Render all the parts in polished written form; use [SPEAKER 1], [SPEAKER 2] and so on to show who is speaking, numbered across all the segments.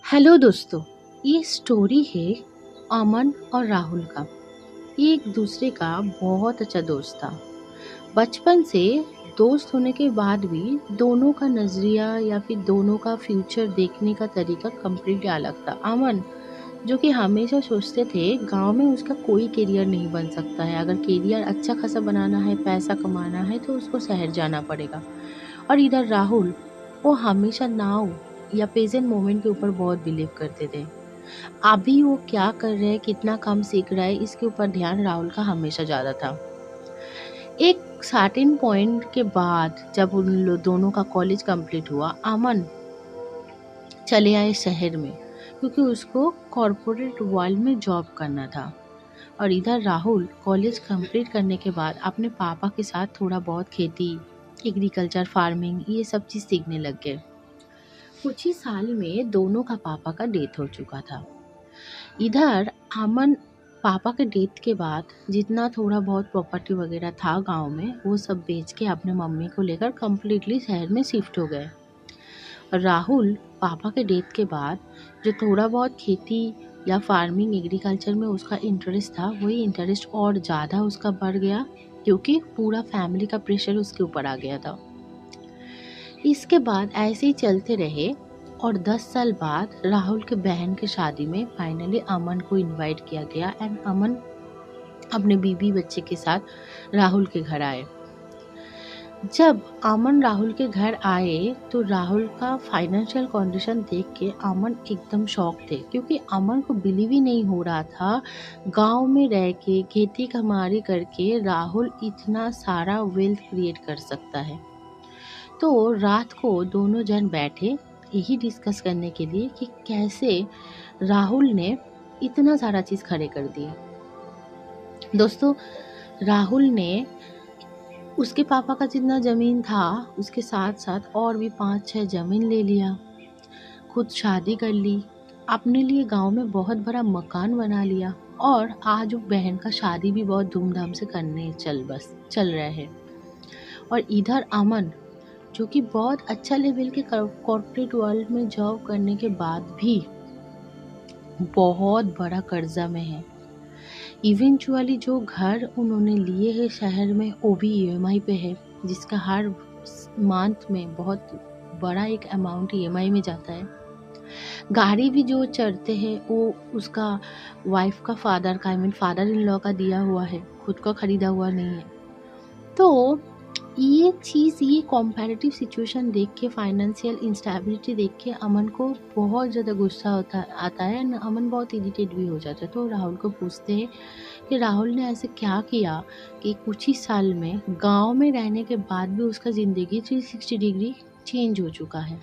[SPEAKER 1] Hello दोस्तों। ये story है अमन और राहुल का। ये एक दूसरे का बहुत अच्छा दोस्त था। बचपन से दोस्त होने के बाद भी दोनों का नज़रिया या फिर दोनों का फ्यूचर देखने का तरीका कम्प्लीटली अलग था। अमन जो कि हमेशा सोचते थे गांव में उसका कोई करियर नहीं बन सकता है, अगर करियर अच्छा खासा बनाना है, पैसा कमाना है तो उसको शहर जाना पड़ेगा। और इधर राहुल, वो हमेशा नाउ या प्रेजेंट मोमेंट के ऊपर बहुत बिलीव करते थे। अभी वो क्या कर रहे हैं, कितना कम सीख रहा है, इसके ऊपर ध्यान राहुल का हमेशा ज़्यादा था। एक सर्टेन पॉइंट के बाद जब दोनों का कॉलेज कंप्लीट हुआ, अमन चले आए शहर में क्योंकि उसको कॉरपोरेट वर्ल्ड में जॉब करना था। और इधर राहुल कॉलेज कंप्लीट करने के बाद अपने पापा के साथ थोड़ा बहुत खेती, एग्रीकल्चर, फार्मिंग, ये सब चीज़ सीखने लग गए। कुछ ही साल में दोनों का पापा का डेथ हो चुका था। इधर अमन पापा के डेथ के बाद जितना थोड़ा बहुत प्रॉपर्टी वगैरह था गांव में, वो सब बेच के अपने मम्मी को लेकर कम्प्लीटली शहर में शिफ्ट हो गए। और राहुल पापा के डेथ के बाद जो थोड़ा बहुत खेती या फार्मिंग, एग्रीकल्चर में उसका इंटरेस्ट था, वही इंटरेस्ट और ज़्यादा उसका बढ़ गया क्योंकि पूरा फैमिली का प्रेशर उसके ऊपर आ गया था। इसके बाद ऐसे ही चलते रहे और 10 साल बाद राहुल के बहन की शादी में फाइनली अमन को इनवाइट किया गया एंड अमन अपने बीवी बच्चे के साथ राहुल के घर आए। जब अमन राहुल के घर आए तो राहुल का फाइनेंशियल कंडीशन देख के अमन एकदम शॉक थे, क्योंकि अमन को बिलीव ही नहीं हो रहा था गांव में रह के खेती कमारी करके राहुल इतना सारा वेल्थ क्रिएट कर सकता है। तो रात को दोनों जन बैठे यही डिस्कस करने के लिए कि कैसे राहुल ने इतना सारा चीज़ खड़े कर दिए। दोस्तों, राहुल ने उसके पापा का जितना ज़मीन था उसके साथ साथ और भी 5-6 ज़मीन ले लिया, खुद शादी कर ली, अपने लिए गांव में बहुत बड़ा मकान बना लिया और आज वो बहन का शादी भी बहुत धूमधाम से करने चल रहे हैं। और इधर अमन जो कि बहुत अच्छा लेवल के कॉर्पोरेट वर्ल्ड में जॉब करने के बाद भी बहुत बड़ा कर्जा में है। इवेंचुअली जो घर उन्होंने लिए हैं शहर में, वो भी ईएमआई पे है, जिसका हर मंथ में बहुत बड़ा एक अमाउंट ईएमआई में जाता है। गाड़ी भी जो चढ़ते हैं वो उसका वाइफ का फादर का, फादर इन लॉ का दिया हुआ है, खुद का खरीदा हुआ नहीं है। तो ये चीज़, ये कॉम्पैरेटिव सिचुएशन देख के, फाइनेंशियल इंस्टेबिलिटी देख के अमन को बहुत ज़्यादा गुस्सा आता है एंड अमन बहुत इरिटेट भी हो जाता है। तो राहुल को पूछते हैं कि राहुल ने ऐसे क्या किया कि कुछ ही साल में गांव में रहने के बाद भी उसका ज़िंदगी 360 डिग्री चेंज हो चुका है।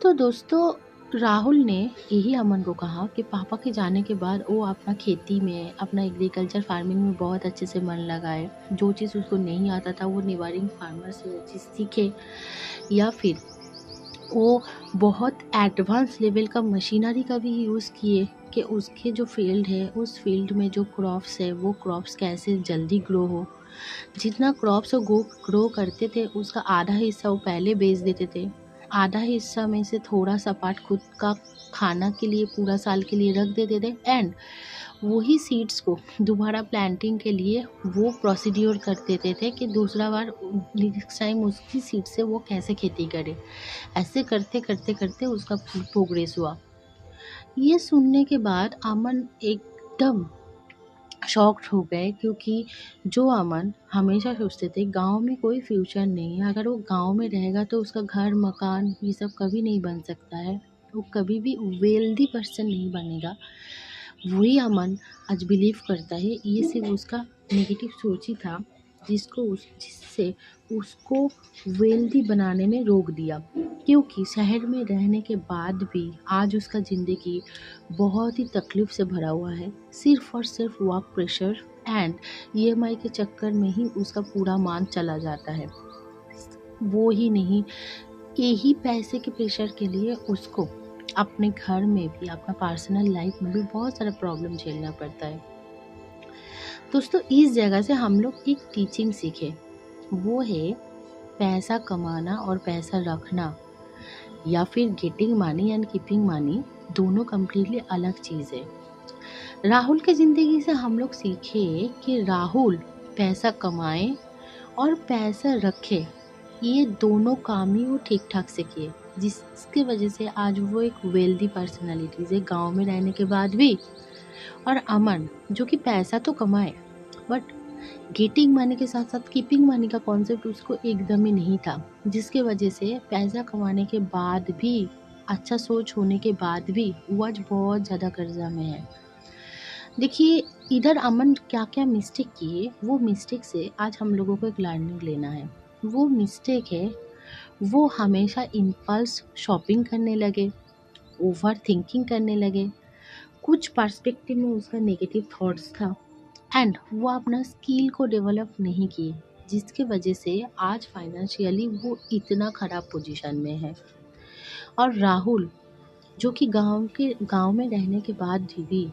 [SPEAKER 1] तो दोस्तों, राहुल ने यही अमन को कहा कि पापा के जाने के बाद वो अपना खेती में, अपना एग्रीकल्चर फार्मिंग में बहुत अच्छे से मन लगाए। जो चीज़ उसको नहीं आता था वो निवारिंग फार्मर से वो चीज़ सीखे, या फिर वो बहुत एडवांस लेवल का मशीनरी का भी यूज़ किए कि उसके जो फील्ड है, उस फील्ड में जो क्रॉप्स है वो क्रॉप्स कैसे जल्दी ग्रो हो। जितना क्रॉप्स वो ग्रो करते थे उसका आधा हिस्सा वो पहले बेच देते थे, आधा हिस्सा में से थोड़ा सा पार्ट खुद का खाना के लिए पूरा साल के लिए रख देते थे एंड वही सीड्स को दोबारा प्लांटिंग के लिए वो प्रोसीड्योर कर देते थे कि दूसरा बार नेक्स्ट टाइम उसकी सीड से वो कैसे खेती करे। ऐसे करते करते करते उसका प्रोग्रेस हुआ। ये सुनने के बाद अमन एकदम शॉक्ड हो गए, क्योंकि जो अमन हमेशा सोचते थे गांव में कोई फ्यूचर नहीं है, अगर वो गांव में रहेगा तो उसका घर मकान ये सब कभी नहीं बन सकता है, वो कभी भी वेल्दी पर्सन नहीं बनेगा, वही अमन आज बिलीव करता है ये सिर्फ उसका नेगेटिव सोच ही था जिससे उसको वेल्दी बनाने में रोक दिया। क्योंकि शहर में रहने के बाद भी आज उसका ज़िंदगी बहुत ही तकलीफ से भरा हुआ है, सिर्फ और सिर्फ वर्क प्रेशर एंड ईएमआई के चक्कर में ही उसका पूरा मान चला जाता है। वो ही नहीं, यही पैसे के प्रेशर के लिए उसको अपने घर में भी, अपना पर्सनल लाइफ में भी बहुत सारा प्रॉब्लम झेलना पड़ता है। दोस्तों, इस जगह से हम लोग एक टीचिंग सीखे, वो है पैसा कमाना और पैसा रखना या फिर getting money and keeping money दोनों कम्प्लीटली अलग चीज़ है। राहुल की ज़िंदगी से हम लोग सीखे कि राहुल पैसा कमाए और पैसा रखे, ये दोनों काम ही वो ठीक ठाक से किए, जिसकी वजह से आज वो एक वेल्दी पर्सनालिटीज़ है गांव में रहने के बाद भी। और अमन जो कि पैसा तो कमाए बट गेटिंग मनी के साथ साथ कीपिंग मनी का कॉन्सेप्ट उसको एकदम ही नहीं था, जिसके वजह से पैसा कमाने के बाद भी, अच्छा सोच होने के बाद भी वो आज बहुत ज़्यादा कर्जा में है। देखिए, इधर अमन क्या क्या मिस्टेक किए, वो मिस्टेक से आज हम लोगों को एक लर्निंग लेना है। वो मिस्टेक है, वो हमेशा इम्पल्स शॉपिंग करने लगे, ओवर थिंकिंग करने लगे, कुछ पर्सपेक्टिव में उसका नेगेटिव थॉट्स था एंड वो अपना स्किल को डेवलप नहीं किए, जिसकी वजह से आज फाइनेंशियली वो इतना ख़राब पोजीशन में है। और राहुल जो कि गांव में रहने के बाद भी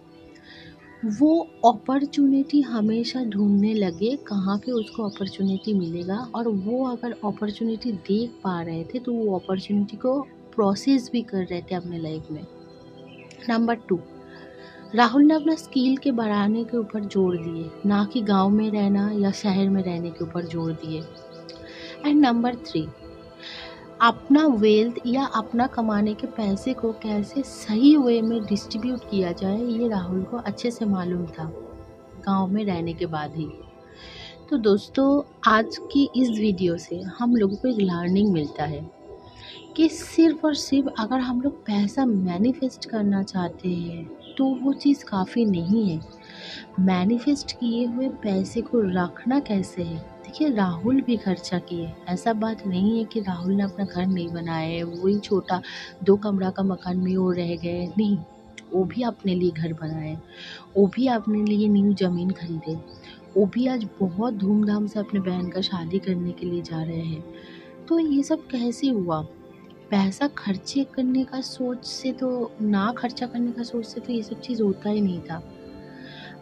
[SPEAKER 1] वो अपॉर्चुनिटी हमेशा ढूंढने लगे, कहाँ पे उसको अपॉर्चुनिटी मिलेगा, और वो अगर अपॉर्चुनिटी देख पा रहे थे तो वो अपॉर्चुनिटी को प्रोसेस भी कर रहे थे अपने लाइफ में। नंबर 2, राहुल ने अपना स्किल के बढ़ाने के ऊपर जोर दिए, ना कि गांव में रहना या शहर में रहने के ऊपर जोर दिए। एंड नंबर 3, अपना वेल्थ या अपना कमाने के पैसे को कैसे सही वे में डिस्ट्रीब्यूट किया जाए, ये राहुल को अच्छे से मालूम था गांव में रहने के बाद ही। तो दोस्तों, आज की इस वीडियो से हम लोगों को एक लर्निंग मिलता है कि सिर्फ और सिर्फ अगर हम लोग पैसा मैनिफेस्ट करना चाहते हैं तो वो चीज़ काफ़ी नहीं है। मैनिफेस्ट किए हुए पैसे को रखना कैसे है। देखिए, राहुल भी खर्चा किए, ऐसा बात नहीं है कि राहुल ने अपना घर नहीं बनाया है, वही छोटा 2 कमरा का मकान में वो रह गए, नहीं, वो भी अपने लिए घर बनाए, वो भी अपने लिए न्यू ज़मीन खरीदे, वो भी आज बहुत धूमधाम से अपने बहन का शादी करने के लिए जा रहे हैं। तो ये सब कैसे हुआ? पैसा खर्चे करने का सोच से तो, ना खर्चा करने का सोच से तो ये सब चीज़ होता ही नहीं था।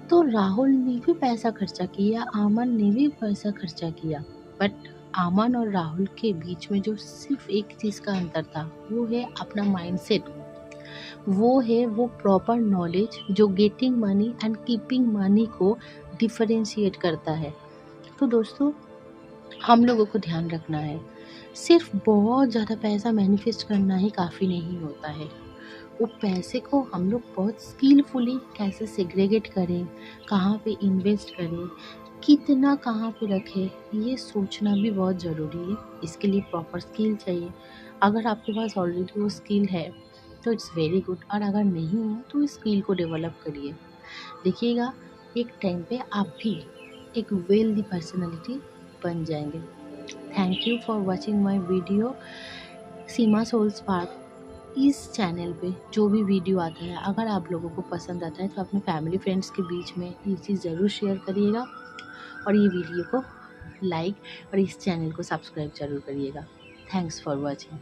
[SPEAKER 1] तो राहुल ने भी पैसा खर्चा किया, अमन ने भी पैसा खर्चा किया, बट अमन और राहुल के बीच में जो सिर्फ एक चीज़ का अंतर था, वो है अपना माइंडसेट, वो है वो प्रॉपर नॉलेज जो getting money and keeping money को डिफरेंशिएट करता है। तो दोस्तों, हम लोगों को ध्यान रखना है, सिर्फ बहुत ज़्यादा पैसा मैनिफेस्ट करना ही काफ़ी नहीं होता है। वो पैसे को हम लोग बहुत स्किलफुली कैसे सेग्रेगेट करें, कहाँ पे इन्वेस्ट करें, कितना कहाँ पे रखें, ये सोचना भी बहुत ज़रूरी है। इसके लिए प्रॉपर स्किल चाहिए। अगर आपके पास ऑलरेडी वो स्किल है तो इट्स वेरी गुड, और अगर नहीं है तो इस स्किल को डेवलप करिए। देखिएगा, एक टाइम पे आप भी एक वेल्दी पर्सनैलिटी बन जाएंगे। Thank you for watching my video Seema soul spark. इस चैनल पे जो भी वीडियो आता है, अगर आप लोगों को पसंद आता है तो अपने फैमिली फ्रेंड्स के बीच में ये चीज़ ज़रूर शेयर करिएगा, और ये वीडियो को लाइक और इस चैनल को सब्सक्राइब ज़रूर करिएगा। Thanks for watching.